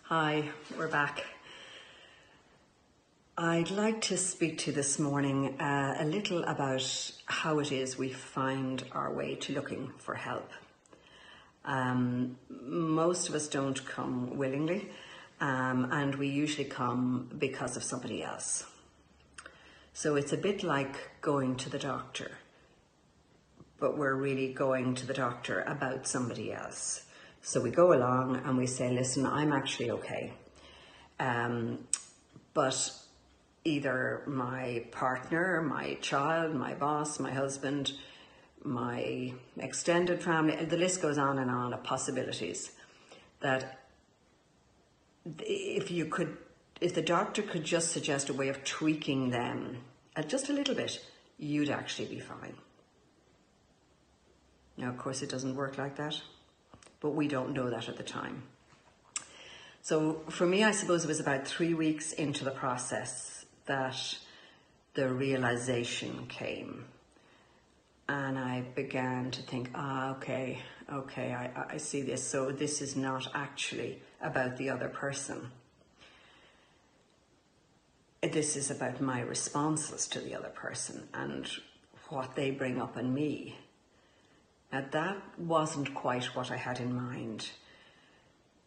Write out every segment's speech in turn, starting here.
Hi, we're back. I'd like to speak to you this morning a little about how it is we find our way to looking for help. Most of us don't come willingly, and we usually come because of somebody else. So it's a bit like going to the doctor, but we're really going to the doctor about somebody else. So we go along and we say, listen, I'm actually okay. But either my partner, my child, my boss, my husband, my extended family, the list goes on and on of possibilities, that if the doctor could just suggest a way of tweaking them just a little bit, you'd actually be fine. Now, of course, it doesn't work like that, but we don't know that at the time. So for me, I suppose it was about 3 weeks into the process that the realization came. And I began to think, okay, I see this. So this is not actually about the other person. This is about my responses to the other person and what they bring up in me. Now, that wasn't quite what I had in mind,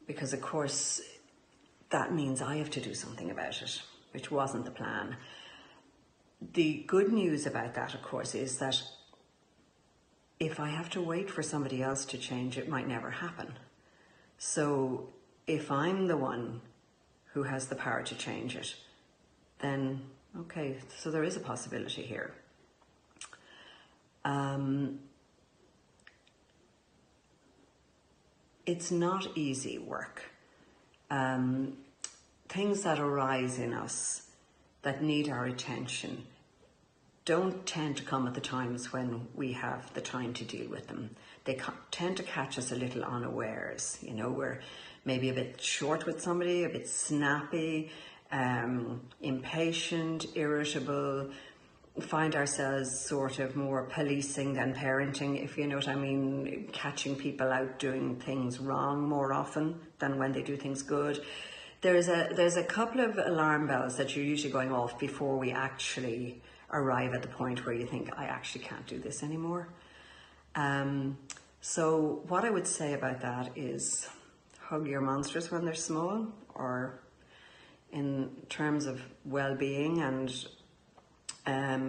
because of course that means I have to do something about it, which wasn't the plan. The good news about that, of course, is that if I have to wait for somebody else to change, it might never happen. So if I'm the one who has the power to change it, then okay, so there is a possibility here. It's not easy work. Things that arise in us that need our attention don't tend to come at the times when we have the time to deal with them. They tend to catch us a little unawares. You know, we're maybe a bit short with somebody, a bit snappy, impatient, irritable, find ourselves sort of more policing than parenting, if you know what I mean, catching people out doing things wrong more often than when they do things good. There's a couple of alarm bells that you're usually going off before we actually arrive at the point where you think, I actually can't do this anymore. So what I would say about that is hug your monsters when they're small, or in terms of well-being and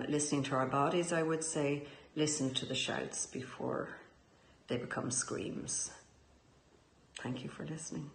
listening to our bodies, I would say listen to the shouts before they become screams. Thank you for listening.